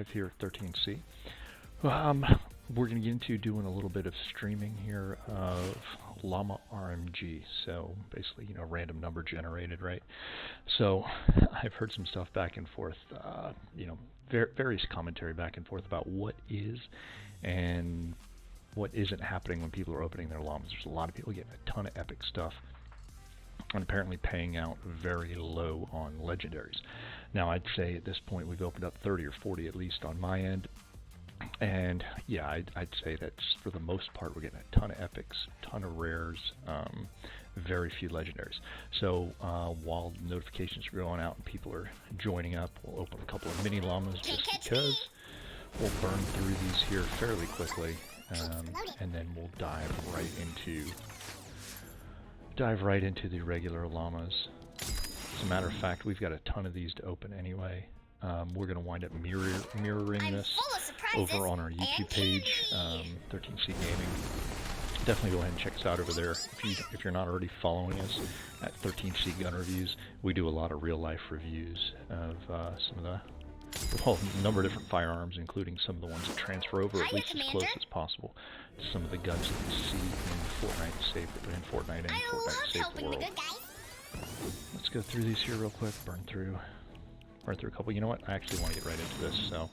Live here at 13C. We're going to get into doing a little bit of streaming here of Llama RNG. So basically, you know, random number generated, right? So I've heard some stuff back and forth, you know, various commentary back and forth about what is and what isn't happening when people are opening their llamas. There's a lot of people getting a ton of epic stuff and apparently paying out very low on legendaries. Now I'd say at this point we've opened up 30 or 40 at least on my end, and yeah, I'd say that's for the most part we're getting a ton of epics, ton of rares, very few legendaries. So while notifications are going out and people are joining up, we'll open a couple of mini llamas just because. We'll burn through these here fairly quickly, and then we'll dive right into the regular llamas. As a matter of fact, we've got a ton of these to open anyway. We're going to wind up mirroring this over on our YouTube page, 13C Gaming. Definitely go ahead and check us out over there. If you're not already following us at 13C Gun Reviews, we do a lot of real life reviews of some of the, well, a number of different firearms, including some of the ones that transfer over at least as close as possible to some of the guns that you see in Fortnite and Fortnite Save world. Let's go through these here real quick. Burn through a couple. You know what? I actually want to get right into this, so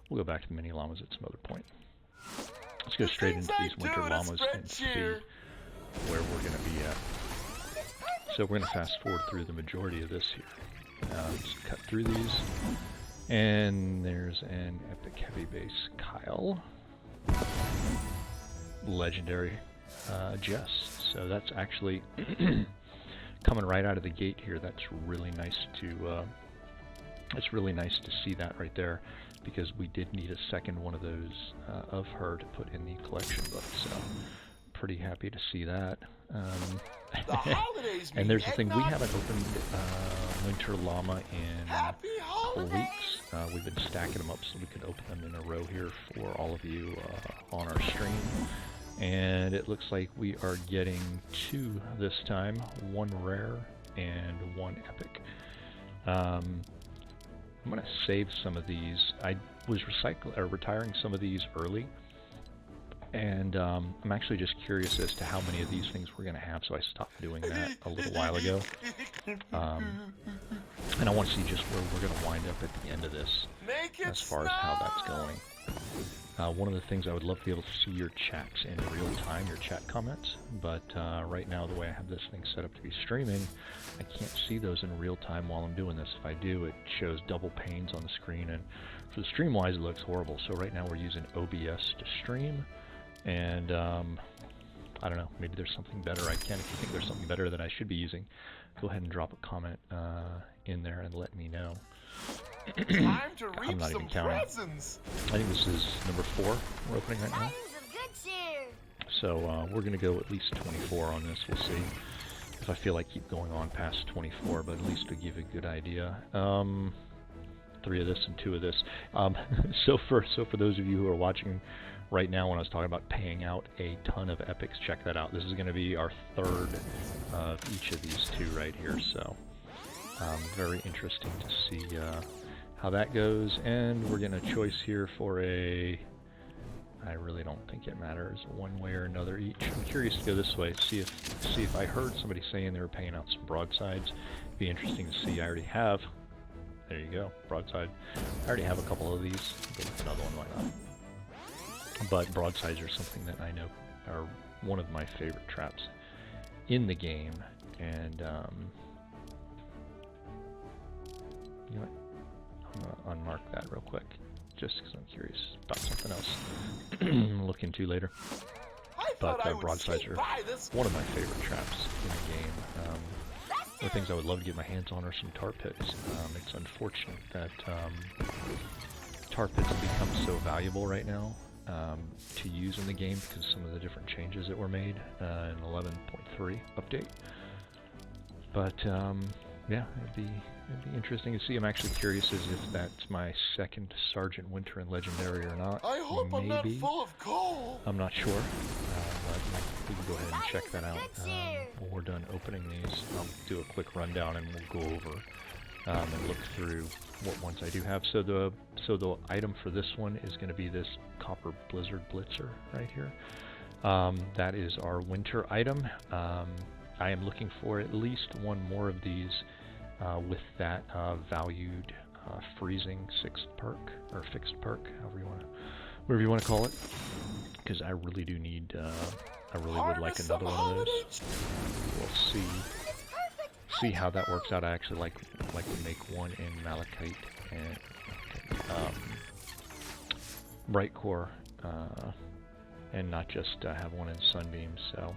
we'll go back to the mini llamas at some other point. Let's go straight into these winter llamas and see where we're going to be at. So we're going to fast forward through the majority of this here. Just cut through these. And there's an epic heavy base Kyle. Legendary Jess. So that's actually coming right out of the gate here. That's really nice to see that right there, because we did need a second one of those of her to put in the collection book. So pretty happy to see that. And there's the thing, we haven't opened Winter Llama in a couple weeks. We've been stacking them up so we could open them in a row here for all of you on our stream. And it looks like we are getting 2 this time, 1 rare and 1 epic. I'm going to save some of these. I was retiring some of these early. And I'm actually just curious as to how many of these things we're going to have, so I stopped doing that a little while ago. And I want to see just where we're going to wind up at the end of this, as far as how that's going. One of the things I would love to be able to see your chats in real time, your chat comments, but right now the way I have this thing set up to be streaming, I can't see those in real time while I'm doing this. If I do, it shows double panes on the screen, and for the stream-wise it looks horrible. So right now we're using OBS to stream. And I don't know, maybe there's something better. If you think there's something better that I should be using, go ahead and drop a comment in there and let me know. Time to reap I'm not even counting. Presents. I think this is number 4 we're opening right now. So we're going to go at least 24 on this. We'll see if I feel like keep going on past 24, but at least to give a good idea. 3 of this and 2 of this. So for those of you who are watching right now, when I was talking about paying out a ton of epics, check that out. This is going to be our 3rd of each of these 2 right here, so very interesting to see how that goes. And we're getting a choice here for a, I really don't think it matters one way or another each. I'm curious to go this way, see if I heard somebody saying they were paying out some broadsides. It'd be interesting to see. I already have, there you go, broadside. I already have a couple of these. Go with another one, why not? But broadsides are something that I know are one of my favorite traps in the game, and you know what? I'm going to unmark that real quick, just because I'm curious about something else I'll look into later. But broadsides are one of my favorite traps in the game. One of the things I would love to get my hands on are some tar pits. It's unfortunate that tar pits have become so valuable right now to use in the game because of some of the different changes that were made in 11.3 update. But yeah, it'd be interesting to see. I'm actually curious as if that's my 2nd Sergeant Winter and Legendary or not. I hope Maybe. I'm not full of coal. I'm not sure, but we can go ahead and check that out when we're done opening these. I'll do a quick rundown and we'll go over and look through what ones I do have. So the item for this one is going to be this Copper Blizzard Blitzer right here. That is our winter item. I am looking for at least one more of these with that valued freezing fixed perk, whatever you want to call it, because I really do need. I really would like another one of those. We'll see how that works out. I actually like to make one in Malachite and Bright Core, and not just have one in Sunbeam. So,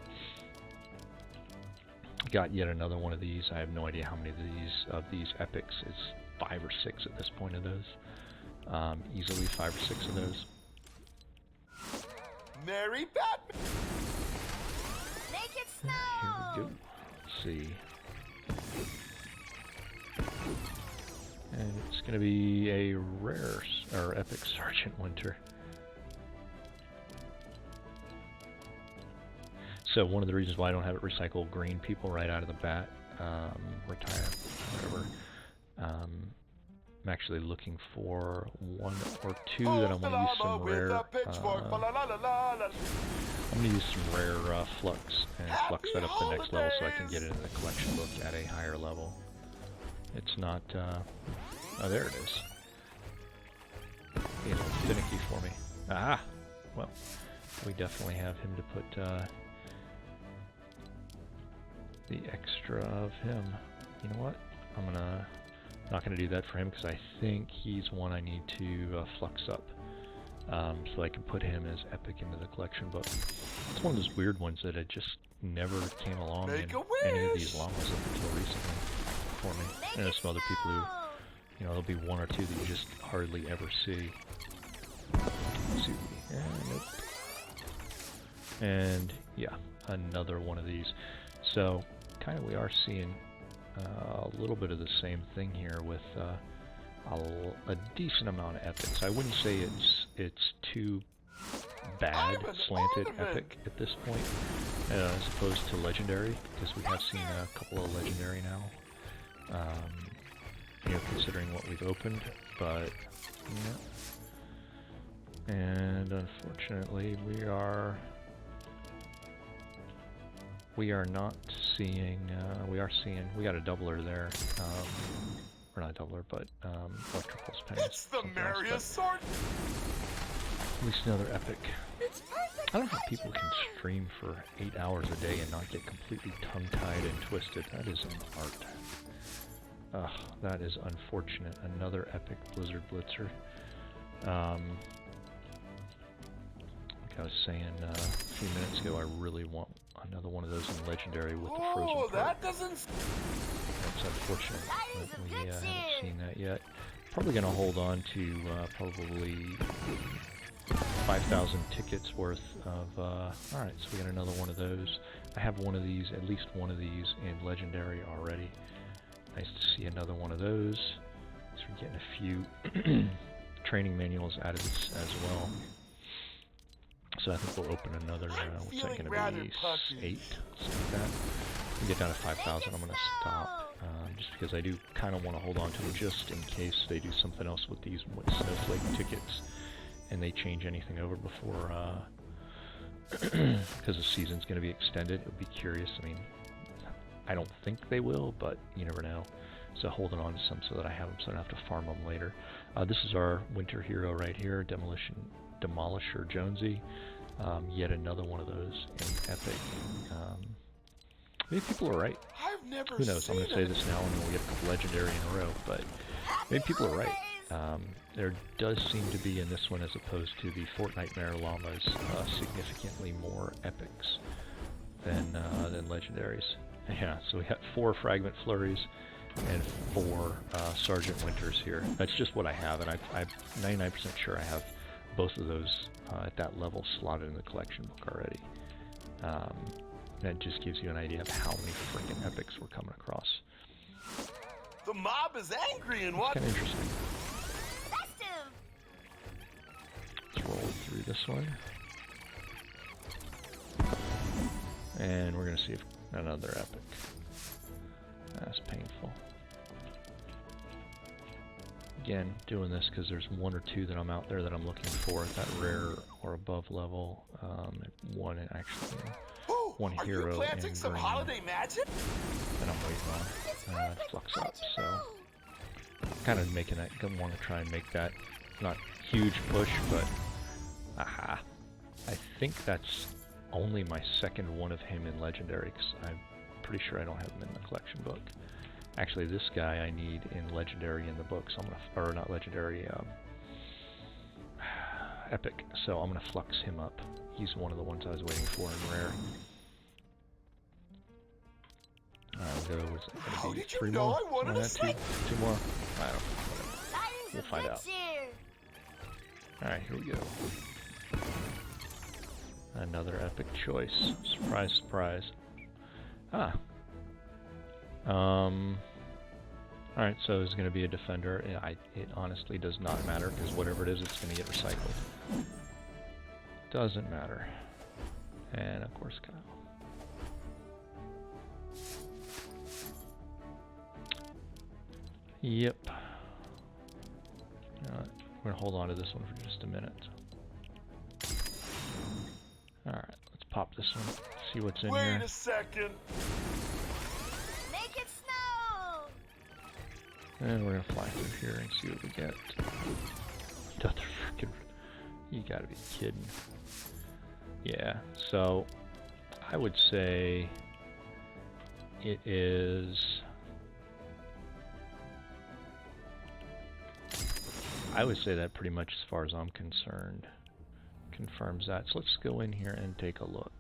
got yet another one of these. I have no idea how many of these epics. It's 5 or 6 at this point of those. Easily 5 or 6 of those. Merry Batman! Make it snow! Here we go. Let's see. And it's going to be a rare or epic Sergeant Winter. So one of the reasons why I don't have it recycle green people right out of the bat, retire, whatever. I'm actually looking for 1 or 2 that I'm going to use some rare. I'm going to use some rare flux and flux that up the next level so I can get it in the collection book at a higher level. It's not. Oh, there it is. Being a little finicky for me. Ah, well, we definitely have him to put the extra of him. You know what? I'm not gonna do that for him because I think he's one I need to flux up, so I can put him as epic into the collection book. It's one of those weird ones that it just never came along in any of these llamas up until recently for me. And there's some other people who, you know, there'll be 1 or 2 that you just hardly ever see. Let's see. Nope. And yeah, another one of these. So kind of we are seeing a little bit of the same thing here with a decent amount of epics. I wouldn't say it's too bad slanted epic at this point as opposed to legendary, because we have seen a couple of legendary now, you know, considering what we've opened, but yeah. And unfortunately we are not seeing, we got a doubler there, or not a doubler, but electricals pennies. It's the merriest sort. At least another epic. I don't know how people can stream for 8 hours a day and not get completely tongue-tied and twisted. That is an art. Ugh, that is unfortunate. Another epic Blizzard Blitzer. Like I was saying a few minutes ago, I really want another one of those in Legendary with the frozen perk. That doesn't... That's unfortunate that we haven't seen that yet. Probably going to hold on to probably 5,000 tickets worth of... Alright, so we got another one of those. I have one of these, at least one of these in Legendary already. Nice to see another one of those. So we're getting a few training manuals out of this as well. So I think we'll open another, what's that going to be, 8, something like that. We get down to 5,000, I'm going to stop, just because I do kind of want to hold on to them just in case they do something else with these snowflake tickets and they change anything over before, because the season's going to be extended. It would be curious. I mean, I don't think they will, but you never know. So holding on to some so that I have them so I don't have to farm them later. This is our winter hero right here, Demolisher Jonesy. Yet another one of those in epic. Maybe people are right. I've never Who knows? I'm going to say this now and then we get a couple legendary in a row, but maybe people are right. There does seem to be in this one, as opposed to the Fortnite Winter Llamas, significantly more epics than legendaries. Yeah, so we got 4 Fragment Flurries and 4 Sergeant Winters here. That's just what I have, and I'm 99% sure I have both of those at that level slotted in the collection book already. That just gives you an idea of how many freaking epics we're coming across. The mob is angry and what? It's kind of interesting. Let's roll through this one. And we're going to see if another epic. That's painful. Again, doing this because there's one or two that I'm out there that I'm looking for at that rare or above level. One actually, one Are hero you planting and some green holiday magic? that I'm waiting on to flux up. So kind of making that, want to try and make that not huge push, but aha. I think that's only my second one of him in Legendary, because I'm pretty sure I don't have him in the collection book. Actually, this guy I need in Legendary in the book, so I'm gonna, or not Legendary, Epic. So I'm gonna flux him up. He's one of the ones I was waiting for in Rare. Was it gonna be Did you 3 know more? I wanted to say? Two more? I don't know. We'll find out. Alright, here we go. Another epic choice. Surprise, surprise. Ah. Alright, so there's going to be a defender. It honestly does not matter, because whatever it is, it's going to get recycled. Doesn't matter. And of course, Kyle. Yep. We're going to hold on to this one for just a minute. Alright, let's pop this one. See what's in here. Wait a second. Make it snow. And we're going to fly through here and see what we get. Another freaking... You gotta be kidding. Yeah, so I would say it is... I would say that pretty much, as far as I'm concerned, confirms that. So let's go in here and take a look.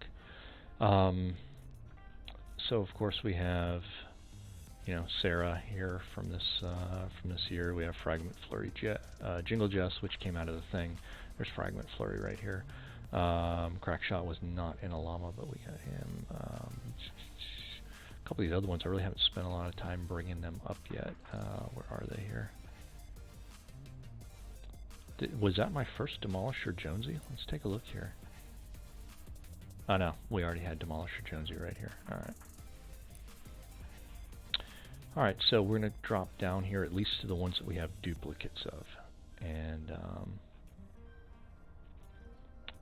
So of course we have, you know, Sarah here from this year. We have Fragment Flurry, Jingle Jess, which came out of the thing. There's Fragment Flurry right here. Crackshot was not in a llama, but we got him. A couple of these other ones, I really haven't spent a lot of time bringing them up yet. Where are they here? Was that my first Demolisher Jonesy? Let's take a look here. Oh no, we already had Demolisher Jonesy right here. Alright. Alright, so we're going to drop down here at least to the ones that we have duplicates of. And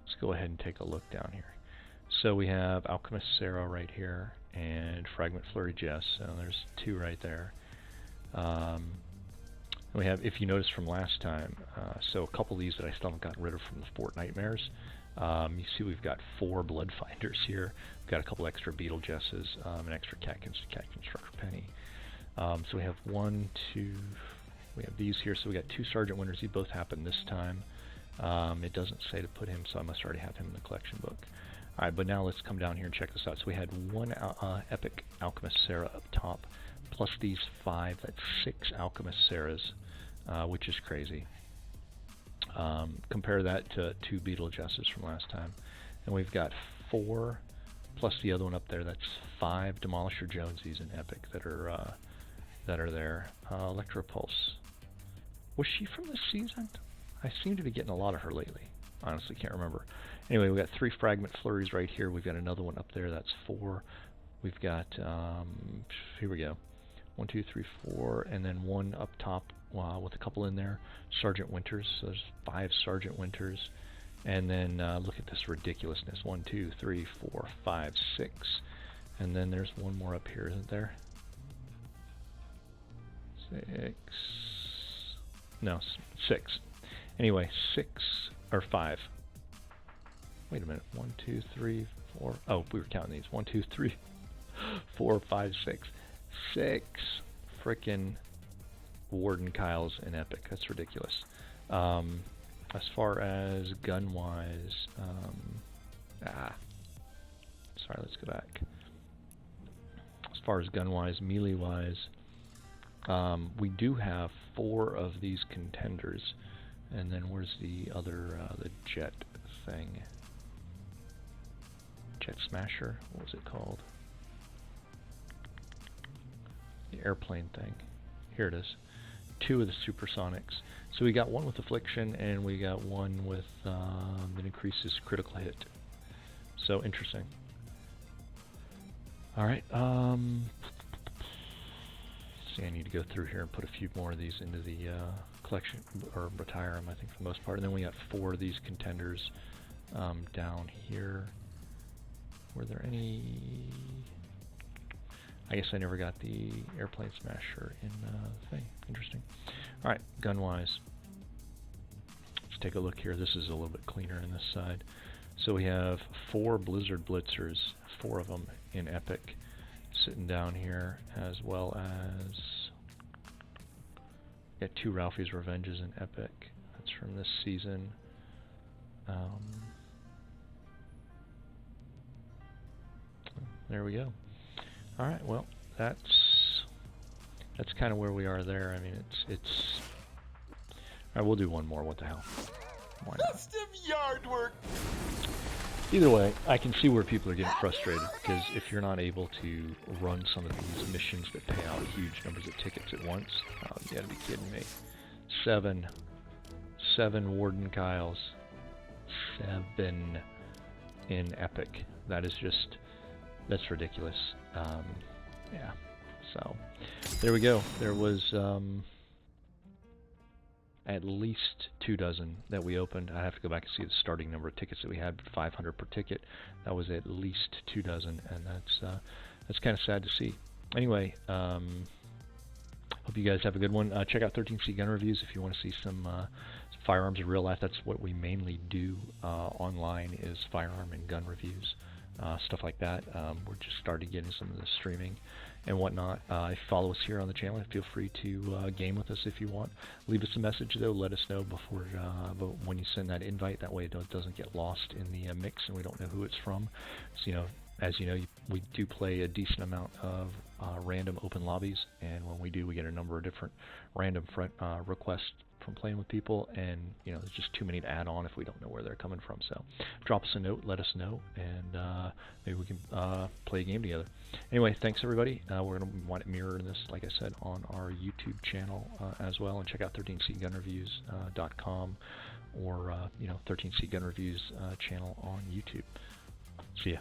let's go ahead and take a look down here. So we have Alchemist Sarah right here and Fragment Flurry Jess. So there's two right there. We have, if you notice from last time, so a couple of these that I still haven't gotten rid of from the Fortnite Mares. You see we've got 4 Blood Finders here. We've got a couple extra Beetle Jesses, an extra Cat Constructor Penny. So we have 1, 2, we have these here. So we got 2 Sergeant Winters. These both happened this time. It doesn't say to put him, so I must already have him in the collection book. Alright, but now let's come down here and check this out. So we had 1 Epic Alchemist Sarah up top, plus these 5, that's 6 Alchemist Sarahs, which is crazy. Compare that to 2 Beetle Jesses from last time. And we've got 4, plus the other one up there, that's 5 Demolisher Jonesies in Epic that are there. Electropulse. Was she from this season? I seem to be getting a lot of her lately. Honestly, can't remember. Anyway, we've got 3 Fragment Flurries right here. We've got another one up there, that's 4. We've got, here we go. 1, 2, 3, 4, and then 1 up top with a couple in there. Sergeant Winters, so there's 5 Sergeant Winters. And then look at this ridiculousness. 1, 2, 3, 4, 5, 6. And then there's one more up here, isn't there? 6. No, 6. Anyway, 6 or 5. Wait a minute. 1, 2, 3, 4. Oh, we were counting these. 1, 2, 3, 4, 5, 6. 6 frickin' Warden Kyles in Epic. That's ridiculous. As far as gun-wise, sorry, let's go back. As far as gun-wise, melee-wise, we do have 4 of these contenders. And then where's the other, the jet thing? Jet Smasher? What was it called? The airplane thing. Here it is. 2 of the supersonics. So we got 1 with Affliction, and we got 1 with that increases critical hit. So interesting. Alright, see, I need to go through here and put a few more of these into the collection or retire them, I think, for the most part. And then we got 4 of these contenders down here. Were there any? I guess I never got the airplane smasher in the thing. Interesting. All right, gun-wise, let's take a look here. This is a little bit cleaner on this side. So we have 4 Blizzard Blitzers, 4 of them in Epic, sitting down here, as well as got 2 Ralphie's Revenges in Epic. That's from this season. There we go. All right, well, that's kind of where we are there. I mean, it's. All right, we'll do one more. What the hell? Why not? Best of yard work. Either way, I can see where people are getting frustrated, because if you're not able to run some of these missions that pay out huge numbers of tickets at once, you gotta be kidding me. 7 Warden Kyles. 7 in Epic. That is just, that's ridiculous. Yeah, so there we go. There was at least 2 dozen that we opened. I have to go back and see the starting number of tickets that we had, 500 per ticket. That was at least 2 dozen, and that's kind of sad to see. Anyway, hope you guys have a good one. Check out 13C Gun Reviews if you want to see some firearms in real life. That's what we mainly do online, is firearm and gun reviews. Stuff like that. We're just starting getting some of the streaming and whatnot. Follow us here on the channel. Feel free to game with us if you want. Leave us a message though. Let us know before when you send that invite. That way it doesn't get lost in the mix and we don't know who it's from. So, as you know, we do play a decent amount of random open lobbies, and when we do, we get a number of different random requests from playing with people, and there's just too many to add on if we don't know where they're coming from. So drop us a note, let us know, and maybe we can play a game together. Anyway, thanks everybody. We're going to want to mirror this, like I said, on our YouTube channel as well, and check out 13cgunreviews.com or 13C Gun Reviews channel on YouTube. See ya.